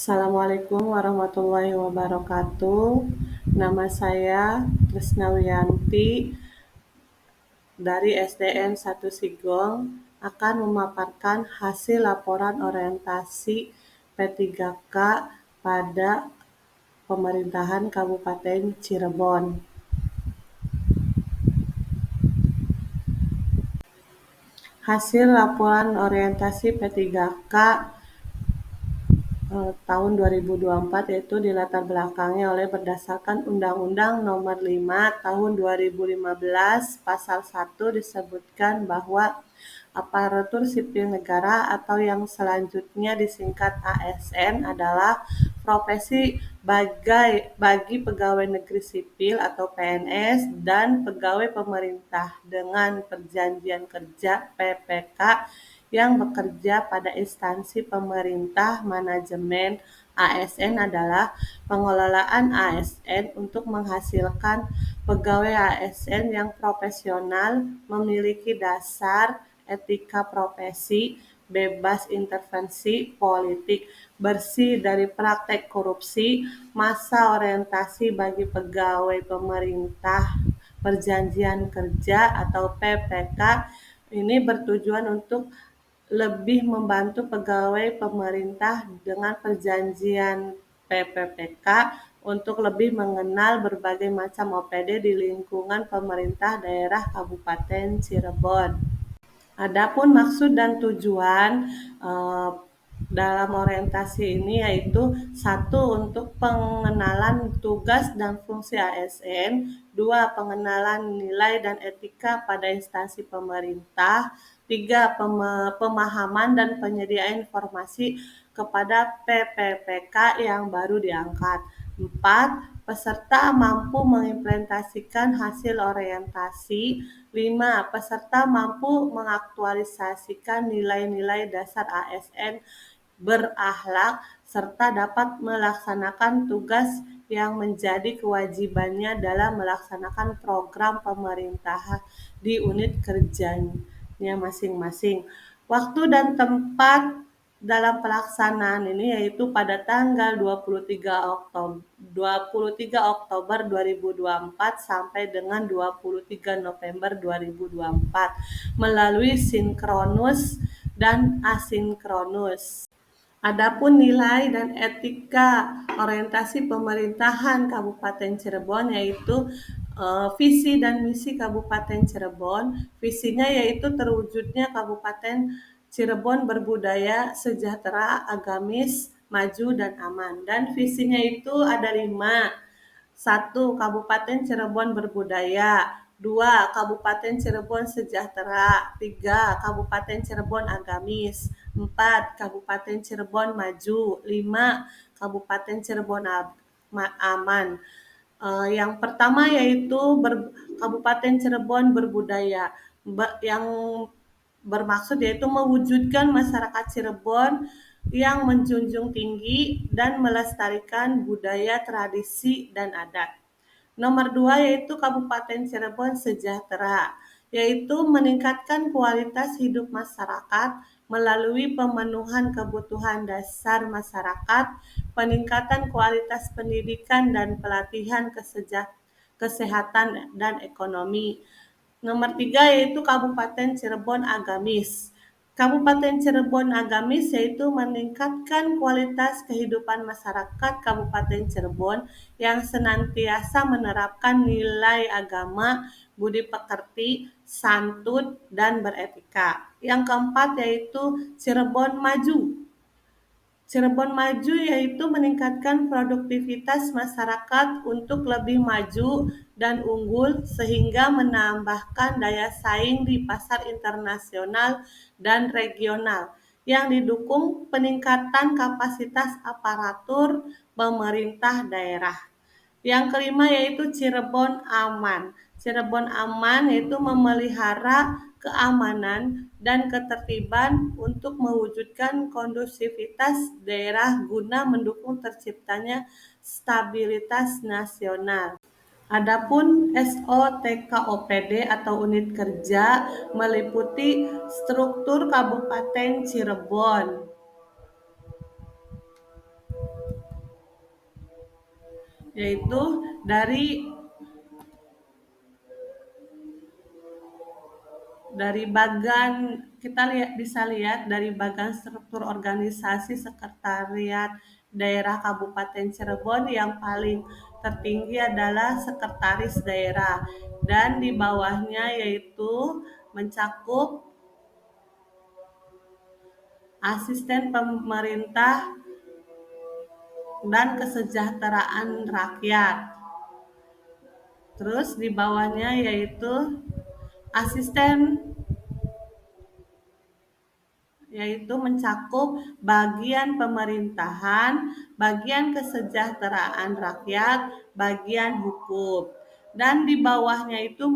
Assalamualaikum warahmatullahi wabarakatuh. Nama saya Tresnawiyanti dari SDN 1 Sigong akan memaparkan hasil laporan orientasi P3K pada pemerintahan Kabupaten Cirebon. Hasil laporan orientasi P3K tahun 2024 yaitu dilatar belakangi oleh berdasarkan Undang-Undang Nomor 5 Tahun 2015 Pasal 1 disebutkan bahwa aparatur sipil negara atau yang selanjutnya disingkat ASN adalah profesi bagi pegawai negeri sipil atau PNS dan pegawai pemerintah dengan perjanjian kerja PPK yang bekerja pada instansi pemerintah. Manajemen ASN adalah pengelolaan ASN untuk menghasilkan pegawai ASN yang profesional, memiliki dasar etika profesi, bebas intervensi politik, bersih dari praktek korupsi, masa orientasi bagi pegawai pemerintah, perjanjian kerja atau PPK ini bertujuan untuk lebih membantu pegawai pemerintah dengan perjanjian PPPK untuk lebih mengenal berbagai macam OPD di lingkungan pemerintah daerah Kabupaten Cirebon. Adapun maksud dan tujuan eh, dalam orientasi ini yaitu satu untuk pengenalan tugas dan fungsi ASN, dua pengenalan nilai dan etika pada instansi pemerintah, tiga pemahaman dan penyediaan informasi kepada PPPK yang baru diangkat, empat peserta mampu mengimplementasikan hasil orientasi, 5. Peserta mampu mengaktualisasikan nilai-nilai dasar ASN berakhlak serta dapat melaksanakan tugas yang menjadi kewajibannya dalam melaksanakan program pemerintah di unit kerjanya masing-masing. Waktu dan tempat dalam pelaksanaan ini yaitu pada tanggal 23 Oktober 2024 sampai dengan 23 November 2024 melalui sinkronus dan asinkronus. Adapun nilai dan etika orientasi pemerintahan Kabupaten Cirebon yaitu visi dan misi Kabupaten Cirebon. Visinya yaitu terwujudnya Kabupaten Cirebon berbudaya, sejahtera, agamis, maju, dan aman. Dan visinya itu ada 5. 1. Kabupaten Cirebon berbudaya. 2. Kabupaten Cirebon sejahtera. 3. Kabupaten Cirebon agamis. 4. Kabupaten Cirebon maju. 5. Kabupaten Cirebon aman. Yang pertama yaitu Kabupaten Cirebon berbudaya. Yang bermaksud yaitu mewujudkan masyarakat Cirebon yang menjunjung tinggi dan melestarikan budaya, tradisi, dan adat. Nomor 2 yaitu Kabupaten Cirebon sejahtera, yaitu meningkatkan kualitas hidup masyarakat melalui pemenuhan kebutuhan dasar masyarakat, peningkatan kualitas pendidikan dan pelatihan kesehatan dan ekonomi. Nomor 3 yaitu Kabupaten Cirebon agamis. Kabupaten Cirebon agamis yaitu meningkatkan kualitas kehidupan masyarakat Kabupaten Cirebon yang senantiasa menerapkan nilai agama, budi pekerti, santun, dan beretika. Yang keempat yaitu Cirebon maju. Cirebon maju yaitu meningkatkan produktivitas masyarakat untuk lebih maju dan unggul sehingga menambahkan daya saing di pasar internasional dan regional yang didukung peningkatan kapasitas aparatur pemerintah daerah. Yang kelima yaitu Cirebon aman. Cirebon aman yaitu memelihara keamanan dan ketertiban untuk mewujudkan kondusivitas daerah guna mendukung terciptanya stabilitas nasional. Adapun SOTKOPD atau unit kerja meliputi struktur Kabupaten Cirebon, yaitu dari bagan kita bisa lihat dari bagan struktur organisasi sekretariat daerah Kabupaten Cirebon yang paling tertinggi adalah sekretaris daerah dan di bawahnya yaitu mencakup asisten pemerintah dan kesejahteraan rakyat. Terus di bawahnya yaitu asisten yaitu mencakup bagian pemerintahan, bagian kesejahteraan rakyat, bagian hukum. Dan di bawahnya itu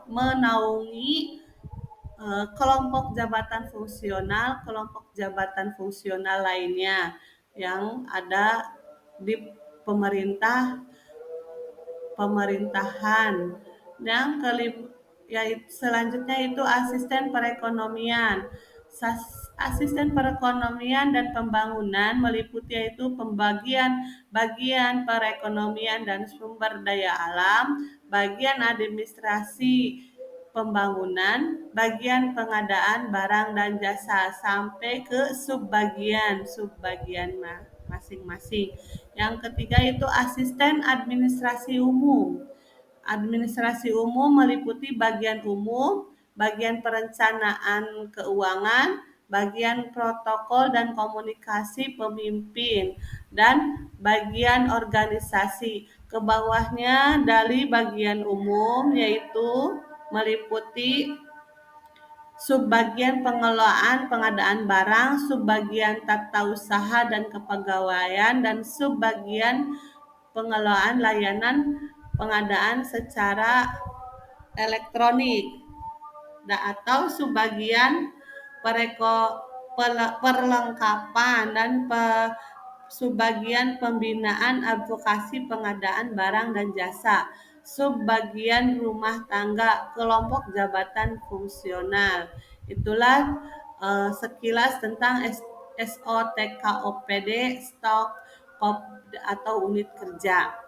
menaungi kelompok jabatan fungsional lainnya yang ada di pemerintahan. Yang selanjutnya itu asisten perekonomian. Asisten perekonomian dan pembangunan meliputi yaitu pembagian bagian perekonomian dan sumber daya alam, bagian administrasi pembangunan, bagian pengadaan barang dan jasa sampai ke subbagian masing-masing. Yang ketiga itu asisten administrasi umum. Administrasi umum meliputi bagian umum, bagian perencanaan keuangan, bagian protokol dan komunikasi pemimpin, dan bagian organisasi. Ke bawahnya dari bagian umum yaitu meliputi subbagian pengelolaan pengadaan barang, subbagian tata usaha dan kepegawaian, dan subbagian pengelolaan layanan pengadaan secara elektronik atau subbagian perlengkapan dan subbagian pembinaan advokasi pengadaan barang dan jasa, subbagian rumah tangga, kelompok jabatan fungsional. Itulah sekilas tentang SOTKOPD, stok atau unit kerja.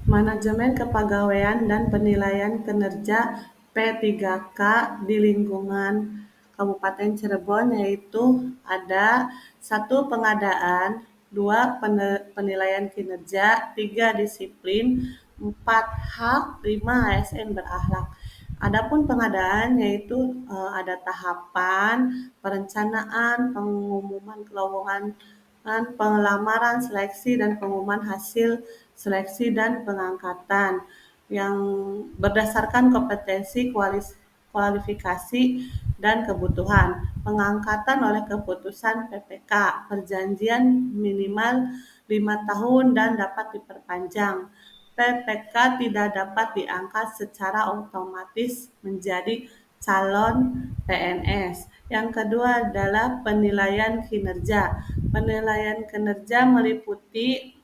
Manajemen Kepegawaian dan Penilaian Kinerja P3K di lingkungan Kabupaten Cirebon yaitu ada 1 pengadaan, 2 penilaian kinerja, 3 disiplin, 4 hak, 5 ASN berakhlak. Adapun pengadaan yaitu ada tahapan, perencanaan, pengumuman lowongan, pengelamaran, seleksi dan pengumuman hasil seleksi dan pengangkatan yang berdasarkan kompetensi, kualifikasi dan kebutuhan. Pengangkatan oleh keputusan PPK, perjanjian minimal 5 tahun dan dapat diperpanjang. PPK tidak dapat diangkat secara otomatis menjadi calon PNS. Yang kedua adalah penilaian kinerja. Penilaian kinerja meliputi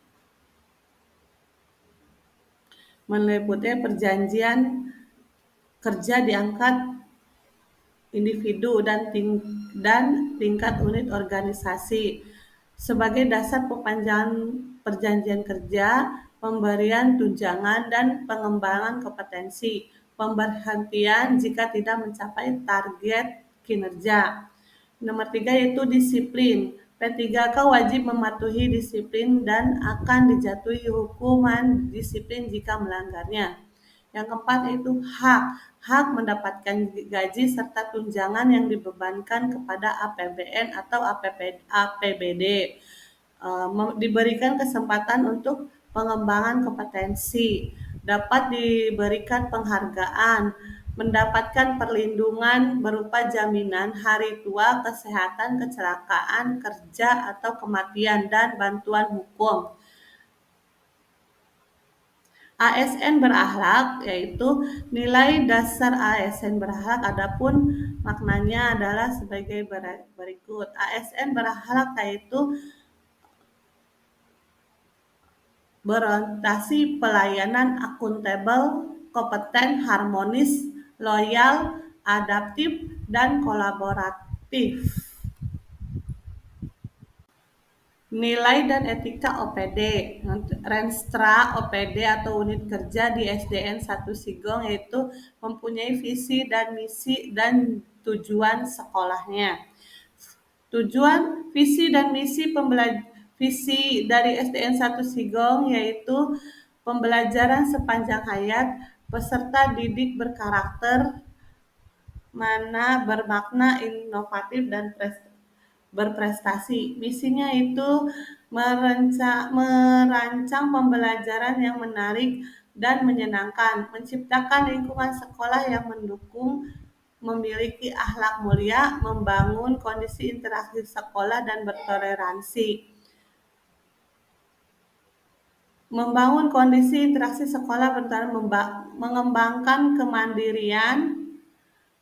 perjanjian kerja diangkat individu dan tingkat unit organisasi. Sebagai dasar perjanjian kerja, pemberian tunjangan dan pengembangan kompetensi, pemberhentian jika tidak mencapai target kinerja. Nomor 3 yaitu disiplin. P3K wajib mematuhi disiplin dan akan dijatuhi hukuman disiplin jika melanggarnya. Yang keempat yaitu hak mendapatkan gaji serta tunjangan yang dibebankan kepada APBN atau APBD. Diberikan kesempatan untuk pengembangan kompetensi, dapat diberikan penghargaan, mendapatkan perlindungan berupa jaminan hari tua, kesehatan, kecelakaan kerja atau kematian, dan bantuan hukum. ASN berakhlak yaitu nilai dasar ASN berakhlak, adapun maknanya adalah sebagai berikut. ASN berakhlak yaitu berorientasi pelayanan akuntabel, kompeten, harmonis, loyal, adaptif, dan kolaboratif. Nilai dan etika OPD. Renstra OPD atau unit kerja di SDN 1 Sigong yaitu mempunyai visi dan misi dan tujuan sekolahnya. Visi dan misi visi dari SDN 1 Sigong yaitu pembelajaran sepanjang hayat, peserta didik berkarakter, mana bermakna, inovatif, dan berprestasi. Misinya itu merancang pembelajaran yang menarik dan menyenangkan, menciptakan lingkungan sekolah yang mendukung, memiliki akhlak mulia, membangun kondisi interaksi sekolah dan bertoleransi. Membangun kondisi interaksi sekolah mengembangkan kemandirian,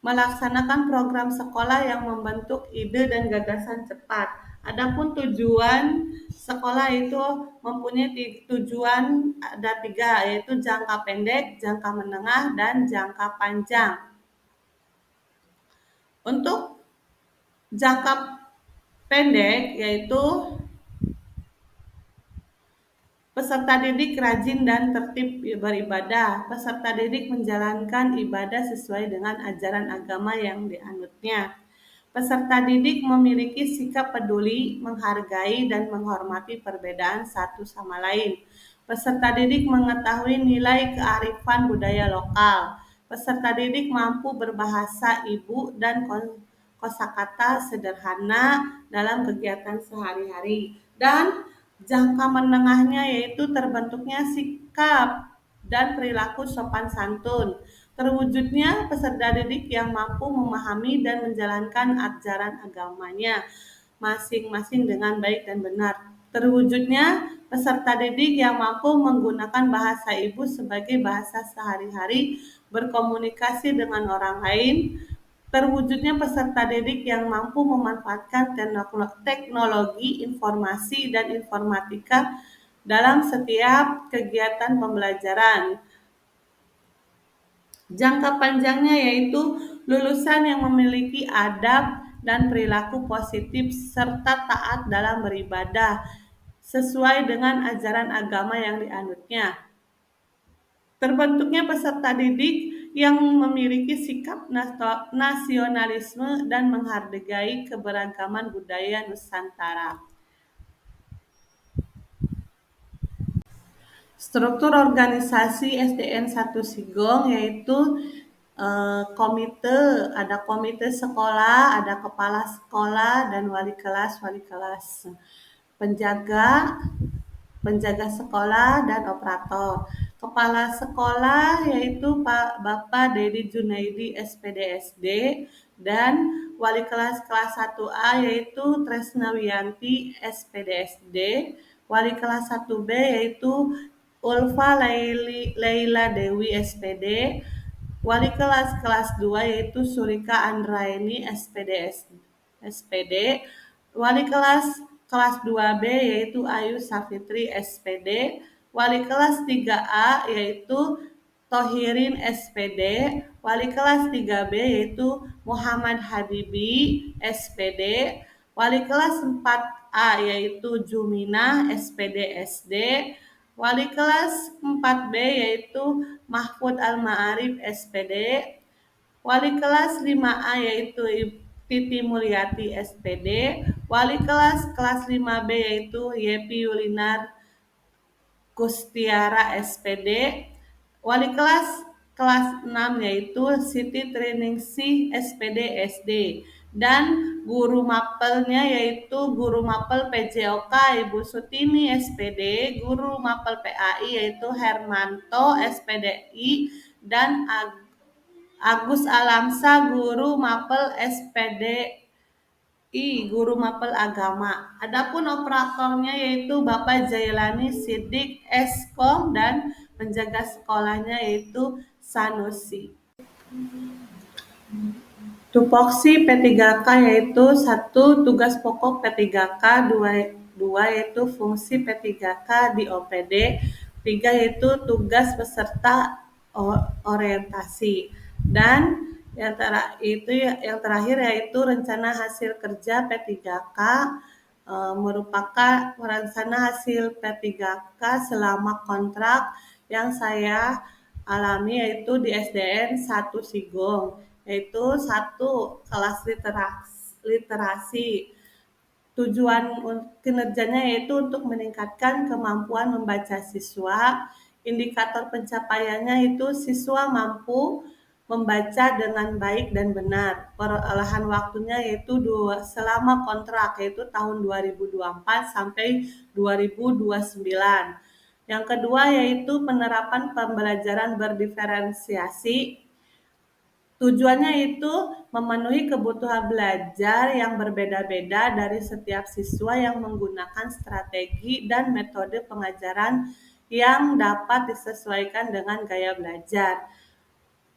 melaksanakan program sekolah yang membentuk ide dan gagasan cepat. Adapun tujuan sekolah itu mempunyai tujuan ada 3, yaitu jangka pendek, jangka menengah, dan jangka panjang. Untuk jangka pendek yaitu peserta didik rajin dan tertib beribadah. Peserta didik menjalankan ibadah sesuai dengan ajaran agama yang dianutnya. Peserta didik memiliki sikap peduli, menghargai, dan menghormati perbedaan satu sama lain. Peserta didik mengetahui nilai kearifan budaya lokal. Peserta didik mampu berbahasa ibu dan kosakata sederhana dalam kegiatan sehari-hari. Dan jangka menengahnya yaitu terbentuknya sikap dan perilaku sopan santun. Terwujudnya peserta didik yang mampu memahami dan menjalankan ajaran agamanya masing-masing dengan baik dan benar. Terwujudnya peserta didik yang mampu menggunakan bahasa ibu sebagai bahasa sehari-hari, berkomunikasi dengan orang lain. Terwujudnya peserta didik yang mampu memanfaatkan teknologi informasi dan informatika dalam setiap kegiatan pembelajaran. Jangka panjangnya yaitu lulusan yang memiliki adab dan perilaku positif serta taat dalam beribadah sesuai dengan ajaran agama yang dianutnya. Terbentuknya peserta didik yang memiliki sikap nasionalisme dan menghargai keberagaman budaya Nusantara. Struktur organisasi SDN 1 Sigong yaitu ada komite sekolah, ada kepala sekolah dan wali kelas, penjaga sekolah dan operator. Kepala sekolah yaitu Pak Bapak Dedi Junaidi SPDSD dan wali kelas 1A yaitu Tresna Wiyanti SPDSD, wali kelas 1B yaitu Ulfa Laila Dewi SPD, wali kelas 2 yaitu Surika Andraini SPD, wali kelas 2B yaitu Ayu Safitri SPD, wali kelas 3A yaitu Tohirin SPD, wali kelas 3B yaitu Muhammad Habibi SPD, wali kelas 4A yaitu Juminah SPD SD, wali kelas 4B yaitu Mahfud Al-Ma'arif SPD, wali kelas 5A yaitu Titi Mulyati SPD, wali kelas 5B yaitu Yepi Yulinar Kustiara SPD, wali kelas 6 yaitu Siti Triningsih SPD SD, dan guru mapelnya yaitu guru mapel PJOK Ibu Sutini SPD, guru mapel PAI yaitu Hermanto SPDI, dan Agus Alamsa guru mapel SPDI, guru mapel agama. Adapun operatornya yaitu Bapak Jailani Sidik Eskom dan penjaga sekolahnya yaitu Sanusi. Tupoksi P3K yaitu 1. Tugas pokok P3K, 2 yaitu fungsi P3K di OPD, 3 yaitu tugas peserta orientasi, dan yang terakhir yaitu rencana hasil kerja P3K, merupakan rencana hasil P3K selama kontrak yang saya alami yaitu di SDN 1 Sigong, yaitu satu kelas literasi. Tujuan kinerjanya yaitu untuk meningkatkan kemampuan membaca siswa. Indikator pencapaiannya itu siswa mampu membaca dengan baik dan benar. Perolehan waktunya yaitu selama kontrak yaitu tahun 2024 sampai 2029. Yang kedua yaitu penerapan pembelajaran berdiferensiasi. Tujuannya itu memenuhi kebutuhan belajar yang berbeda-beda dari setiap siswa yang menggunakan strategi dan metode pengajaran yang dapat disesuaikan dengan gaya belajar.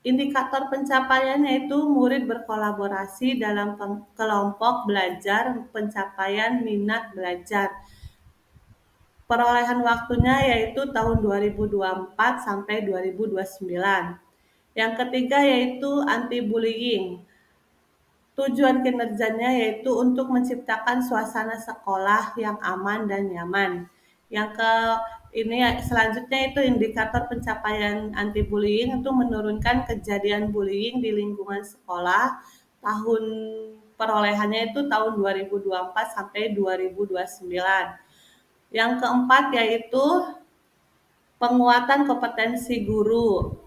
Indikator pencapaiannya itu murid berkolaborasi dalam kelompok belajar, pencapaian minat belajar. Perolehan waktunya yaitu tahun 2024 sampai 2029. Yang ketiga yaitu anti-bullying. Tujuan kinerjanya yaitu untuk menciptakan suasana sekolah yang aman dan nyaman. Selanjutnya itu indikator pencapaian anti bullying itu menurunkan kejadian bullying di lingkungan sekolah. Tahun perolehannya itu tahun 2024 sampai 2029. Yang keempat yaitu penguatan kompetensi guru.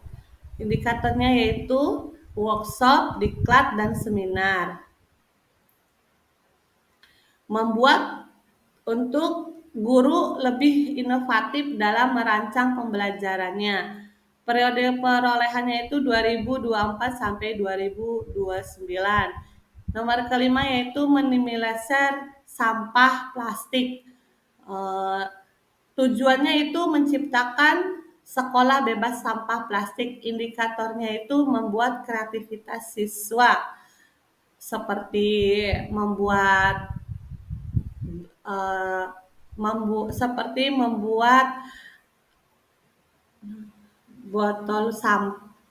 Indikatornya yaitu workshop, diklat, dan seminar. Membuat untuk guru lebih inovatif dalam merancang pembelajarannya. Periode perolehannya itu 2024 sampai 2029. Nomor kelima yaitu minimalisir sampah plastik. Tujuannya itu menciptakan sekolah bebas sampah plastik. Indikatornya itu membuat kreativitas siswa seperti membuat botol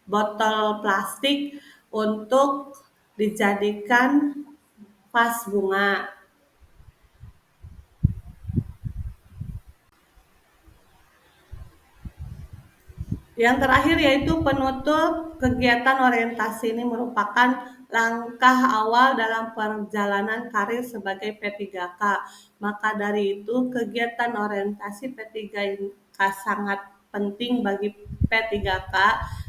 botol plastik untuk dijadikan vas bunga. Yang terakhir yaitu penutup. Kegiatan orientasi ini merupakan langkah awal dalam perjalanan karir sebagai P3K. Maka dari itu kegiatan orientasi P3K sangat penting bagi P3K.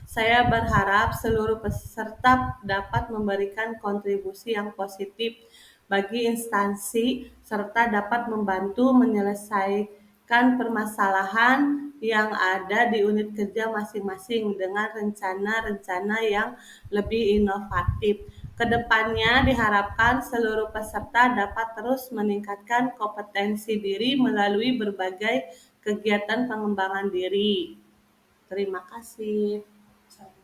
Saya berharap seluruh peserta dapat memberikan kontribusi yang positif bagi instansi serta dapat membantu menyelesaikan permasalahan yang ada di unit kerja masing-masing dengan rencana-rencana yang lebih inovatif. Kedepannya diharapkan seluruh peserta dapat terus meningkatkan kompetensi diri melalui berbagai kegiatan pengembangan diri. Terima kasih.